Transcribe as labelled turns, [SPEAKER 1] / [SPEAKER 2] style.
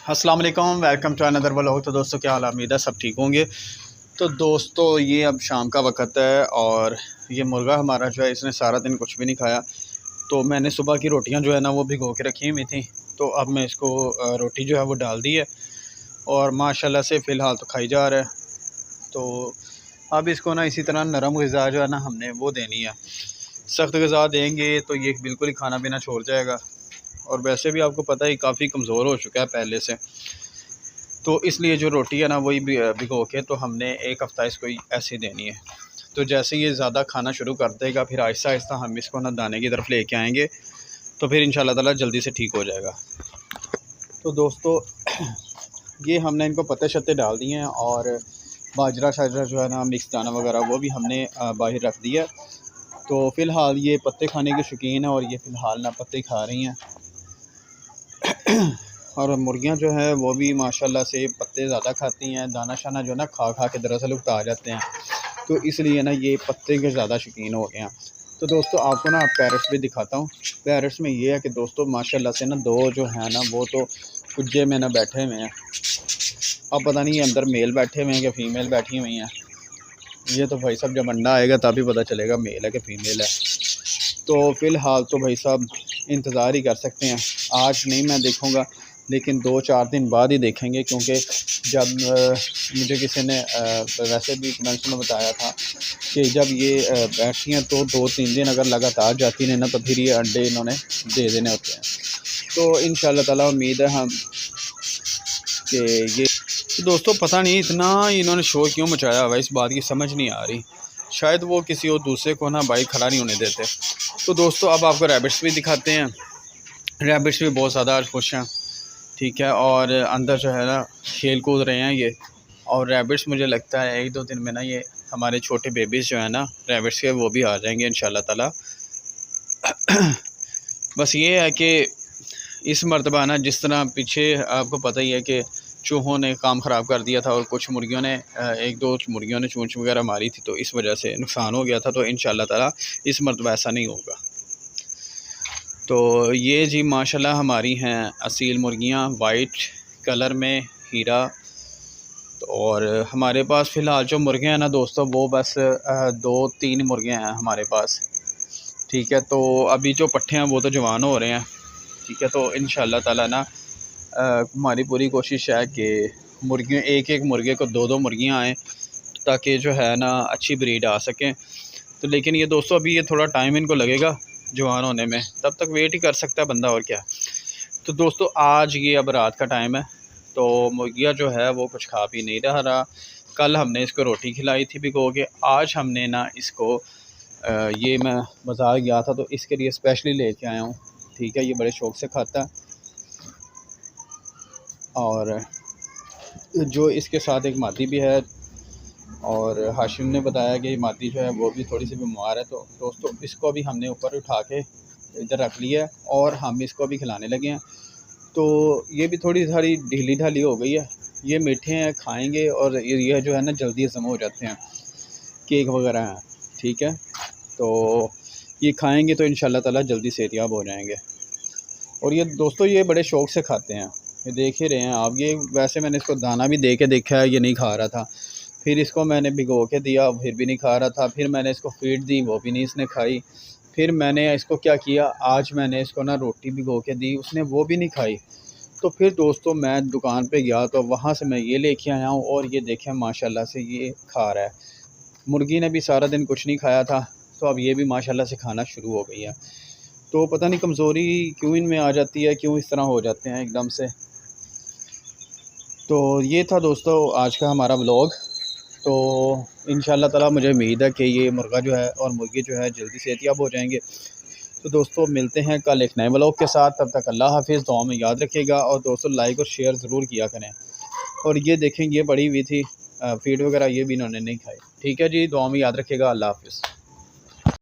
[SPEAKER 1] अस्सलाम वालेकुम, welcome to another vlog. तो दोस्तों क्या हाल, उम्मीद है सब ठीक होंगे। तो दोस्तों ये अब शाम का वक्त है और ये मुर्गा हमारा जो है इसने सारा दिन कुछ भी नहीं खाया। तो मैंने सुबह की रोटियां जो है ना वो भिगो के रखी हुई थी। तो अब मैं इसको रोटी जो है वो डाल दी है और माशाल्लाह से फ़िलहाल तो खाई जा रहा है। तो अब इसको ना इसी तरह नरम ग़िज़ा जो है ना हमने वो देनी है। सख्त ग़िज़ा देंगे तो ये बिल्कुल ही खाना पीना छोड़ जाएगा और वैसे भी आपको पता ही काफ़ी कमज़ोर हो चुका है पहले से। तो इसलिए जो रोटी है ना वही भिगो के तो हमने एक हफ़्ता इसको ऐसे देनी है। तो जैसे ये ज़्यादा खाना शुरू कर देगा फिर आहिस्ता आहिस्ता हम इसको ना दाने की तरफ लेके आएंगे, तो फिर इंशाल्लाह ताला जल्दी से ठीक हो जाएगा। तो दोस्तों ये हमने इनको पत्ते शत्ते डाल दिए हैं और बाजरा शाजरा जो है ना मिक्स दाना वगैरह वो भी हमने बाहर रख दिया। तो फ़िलहाल ये पत्ते खाने के शौकीन है और ये फ़िलहाल ना पत्ते खा रही हैं। और मुर्गियां जो है वो भी माशाल्लाह से पत्ते ज़्यादा खाती हैं, दाना शाना जो है ना खा खा के दरअसल उगता जाते हैं। तो इसलिए ना ये पत्ते के ज़्यादा शौकीन हो गए हैं। तो दोस्तों आपको ना पैरट्स भी दिखाता हूँ। पैरट्स में ये है कि दोस्तों माशाल्लाह से ना दो जो है ना वो तो कुज्जे में ना बैठे हुए हैं। अब पता नहीं अंदर मेल बैठे हुए हैं कि फ़ीमेल बैठी हुई हैं। ये तो भाई साहब जब अंडा आएगा तभी पता चलेगा मेल है कि फ़ीमेल है। तो फ़िलहाल तो भाई साहब इंतज़ार ही कर सकते हैं। आज नहीं मैं देखूँगा लेकिन 2-4 दिन बाद ही देखेंगे, क्योंकि जब मुझे किसी ने वैसे भी कमेंट्स में बताया था कि जब ये बैठती हैं तो 2-3 दिन अगर लगातार जाती रहे ना तो फिर ये अंडे इन्होंने दे देने होते हैं। तो इंशाल्लाह ताला उम्मीद है हम कि ये तो दोस्तों पता नहीं इतना इन्होंने शोर क्यों मचाया हुआ, इस बात की समझ नहीं आ रही। शायद वो किसी और दूसरे को ना बाइक खड़ा नहीं होने देते। तो दोस्तों अब आपको रैबिट्स भी दिखाते हैं। रैबिट्स भी बहुत ज़्यादा आज खुश हैं, ठीक है, और अंदर जो है ना खेल कूद रहे हैं ये। और रैबिट्स मुझे लगता है 1-2 दिन में ना ये हमारे छोटे बेबीज़ जो है ना रैबिट्स के वो भी आ जाएंगे इंशाल्लाह ताला। बस ये है कि इस मरतबा ना जिस तरह पीछे आपको पता ही है कि चूहों ने काम ख़राब कर दिया था और कुछ मुर्गियों ने 1-2 मुर्गियों ने चूंच वगैरह मारी थी, तो इस वजह से नुकसान हो गया था। तो इंशाल्लाह ताला इस मरतबा ऐसा नहीं होगा। तो ये जी माशाल्लाह हमारी हैं असील मुर्गियाँ वाइट कलर में हीरा। और हमारे पास फ़िलहाल जो मुर्गे हैं ना दोस्तों वो बस 2-3 मुर्गे हैं हमारे पास, ठीक है। तो अभी जो पट्ठे हैं वो तो जवान हो रहे हैं, ठीक है। तो इंशाल्लाह ताला ना हमारी पूरी कोशिश है कि मुर्गियों एक मुर्गे को 2-2 मुर्गियाँ आएँ ताकि जो है ना अच्छी ब्रीड आ सकें। तो लेकिन ये दोस्तों अभी ये थोड़ा टाइम इनको लगेगा जवान होने में, तब तक वेट ही कर सकता है बंदा और क्या। तो दोस्तों आज ये अब रात का टाइम है तो मुर्गिया जो है वो कुछ खा पी नहीं रहा। कल हमने इसको रोटी खिलाई थी भिगो के। आज हमने ना इसको ये मैं बाज़ार गया था तो इसके लिए स्पेशली लेके आया हूँ, ठीक है। ये बड़े शौक़ से खाता है और जो इसके साथ एक मादी भी है और हाशिम ने बताया कि मादी जो है वो भी थोड़ी सी बीमार है। तो दोस्तों इसको भी हमने ऊपर उठा के इधर रख लिया है और हम इसको भी खिलाने लगे हैं। तो ये भी थोड़ी सारी ढीली ढाली हो गई है। ये मीठे हैं, खाएंगे और ये जो है ना जल्दी हज़म हो जाते हैं, केक वगैरह हैं, ठीक है। तो ये खाएंगे तो इंशाल्लाह ताला जल्दी सेहतयाब हो जाएंगे। और ये दोस्तों ये बड़े शौक़ से खाते हैं, ये देख ही रहे हैं आप। ये वैसे मैंने इसको दाना भी दे के देखा है, ये नहीं खा रहा था। फिर इसको मैंने भिगो के दिया, फिर भी नहीं खा रहा था। फिर मैंने इसको फीड दी, वो भी नहीं इसने खाई। फिर मैंने इसको क्या किया, आज मैंने इसको ना रोटी भिगो के दी, उसने वो भी नहीं खाई। तो फिर दोस्तों मैं दुकान पे गया तो वहाँ से मैं ये लेके आया हूँ और ये देखें माशाल्लाह से ये खा रहा है। मुर्गी ने भी सारा दिन कुछ नहीं खाया था तो अब ये भी माशाल्लाह से खाना शुरू हो गई है। तो पता नहीं कमज़ोरी क्यों इनमें आ जाती है, क्यों इस तरह हो जाते हैं एकदम से। तो ये था दोस्तों आज का हमारा व्लॉग। तो इंशाल्लाह ताला मुझे उम्मीद है कि ये मुर्गा जो है और मुर्गी जो है जल्दी सेहतयाब हो जाएंगे। तो दोस्तों मिलते हैं कल एक नए व्लॉग के साथ। तब तक अल्लाह हाफ़िज़, दुआ में याद रखिएगा और दोस्तों लाइक और शेयर ज़रूर किया करें। और ये देखें ये बड़ी हुई थी फीड वगैरह ये भी इन्होंने नहीं खाई, ठीक है जी। दुआ में याद रखिएगा, अल्लाह हाफ़िज़।